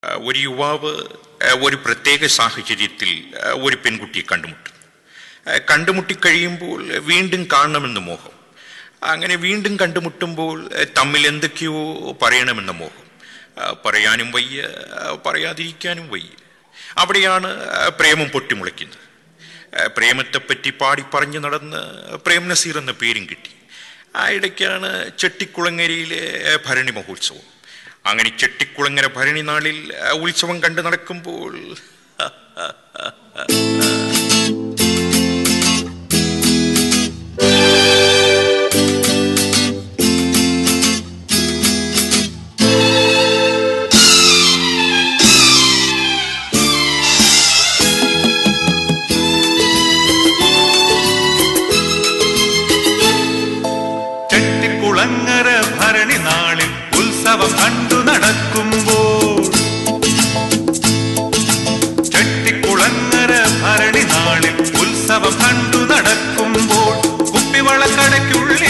ഒരു യുവാവ് ഒരു പ്രത്യേക സാഹചര്യത്തിൽ ഒരു പെൺകുട്ടിയെ കണ്ടുമുട്ടിക്കഴിയുമ്പോൾ വീണ്ടും കാണണമെന്ന് മോഹം. അങ്ങനെ വീണ്ടും കണ്ടുമുട്ടുമ്പോൾ തമ്മിൽ എന്തൊക്കെയോ പറയണമെന്ന മോഹം. പറയാനും വയ്യ, പറയാതിരിക്കാനും വയ്യ. അവിടെയാണ് പ്രേമം പൊട്ടിമുളയ്ക്കുന്നത്. പ്രേമത്തെപ്പറ്റി പാടി പറഞ്ഞു നടന്ന് പ്രേം നസീർ എന്ന പേരും കിട്ടി. ആ ഇടയ്ക്കാണ് ചെട്ടിക്കുളങ്ങരയിലെ ഭരണി മഹോത്സവം. അങ്ങനെ ചെട്ടിക്കുളങ്ങര ഭരണി നാളിൽ ഉത്സവം കണ്ടു നടക്കുമ്പോൾ ചെട്ടിക്കുളങ്ങര ഭരണി നാളിൽ ഉത്സവം കണ്ടു നടക്കുമ്പോൾ, ചെട്ടിക്കുളങ്ങര ഭരണി നാളിൽ ഉത്സവം കണ്ടു നടക്കുമ്പോൾ, കുപ്പിവളക്കടയ്ക്കുള്ളിൽ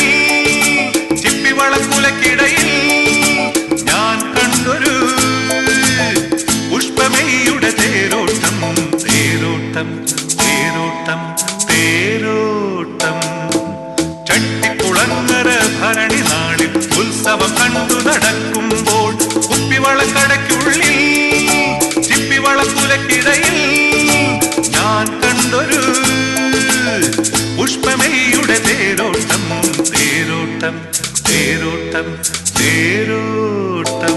ചിപ്പിവളക്കുലക്കിടയിൽ ഞാൻ കണ്ടൊരു പുഷ്പമേയുടെ തേരോട്ടം തേരോട്ടം തേരോട്ടം തേരോട്ടം. ചെട്ടിക്കുളങ്ങര ഭരണി നാളിൽ ഉത്സവം കണ്ടു നടക്കുമ്പോൾ, കുപ്പിവളക്കടയ്ക്കുള്ളിൽ ചിപ്പിവളക്കുലക്കിടയിൽ ഞാൻ കണ്ടൊരു പുഷ്പമേയുടെ തേരോട്ടം തേരോട്ടം തേരോട്ടം തേരോട്ടം.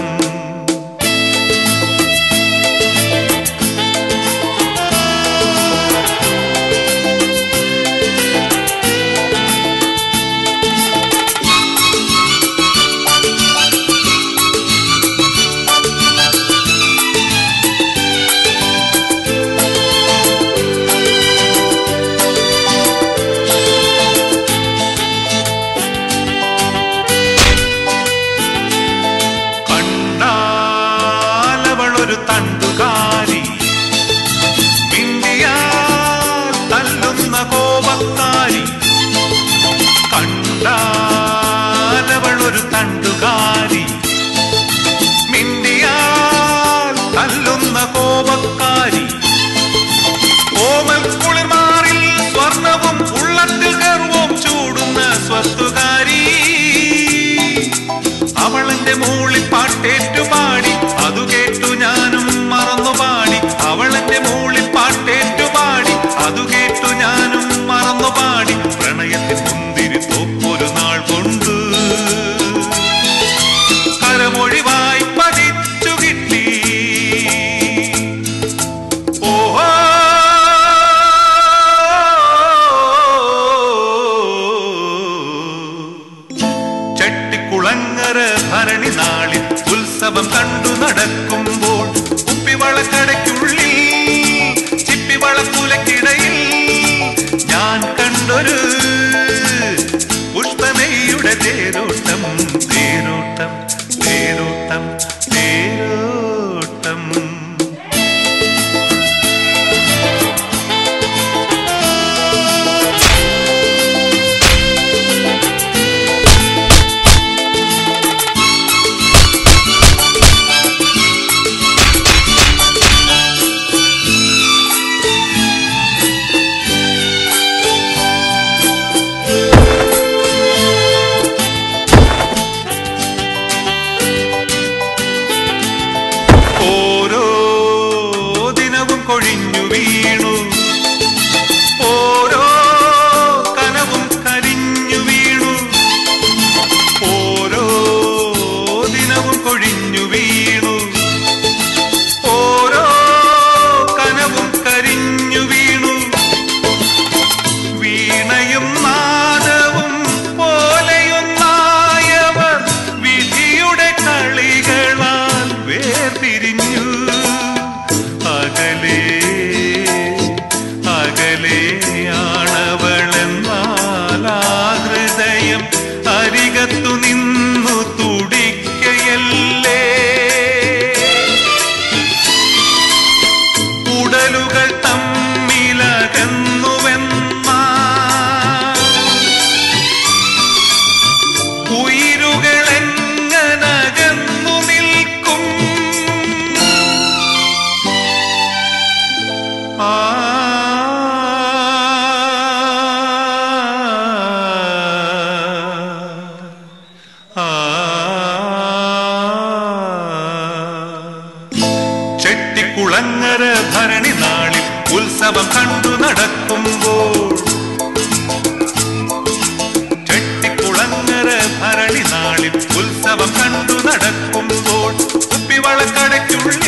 തണ്ടുകാരി മിണ്ടിയാൽ തല്ലുന്ന കോപക്കാരി, കണ്ടാലവളൊരു തണ്ടുകാരി മിണ്ടിയാൽ തല്ലുന്ന കോപക്കാരി. കോമൽ കുളിർമാറിൽ സ്വർണവും ഉള്ളത്തിൽ ഗർവവും ചൂടുന്ന സ്വത്തുകാരി. അവളെന്റെ മൂളിൽ പാട്ടേറ്റുപാടി, അതു കേട്ടു ഞാനും മറന്നുപാടി. അവളെന്റെ മൂളിൽ പാട്ടേറ്റുപാടി, അതു കേട്ടു ഞാനും മറന്നുപാടി. പ്രണയത്തിൽ മുന്തിരി തോപ്പൊരു നാൾ കൊണ്ട് കരമൊഴിവായി പതിച്ചു കിട്ടി. ഓഹോ ചെട്ടിക്കുളങ്ങര ഭരണി നാളിൽ ഉത്സവം കണ്ടു നടക്കുമ്പോൾ, കുപ്പിവളക്കടയ്ക്കുള്ളിൽ ചിപ്പിവളക്കുലക്കിടയിൽ ഞാൻ കണ്ടൊരു പുഷ്പമേയുടെ തേരോട്ടം തേരോട്ടം തേരോട്ടം തേരോട്ടം. കൊഴിഞ്ഞു വീണു, ഓരോ കനവും കരിഞ്ഞു വീണു. ഓരോ ദിനവും കൊഴിഞ്ഞു വീണു, ഓരോ കനവും കരിഞ്ഞു വീണു. വീണയും നാദവും പോലെയൊന്നായവർ വിധിയുടെ കളികളാൽ വേർപിരിഞ്ഞു. അകലേ ഉത്സവം കണ്ടു നടക്കുമ്പോൾ ചെട്ടിക്കുളങ്ങര ഭരണി നാളിൽ ഉത്സവം കണ്ടു നടക്കുമ്പോൾ കുപ്പിവളക്കടയ്ക്കുള്ളിൽ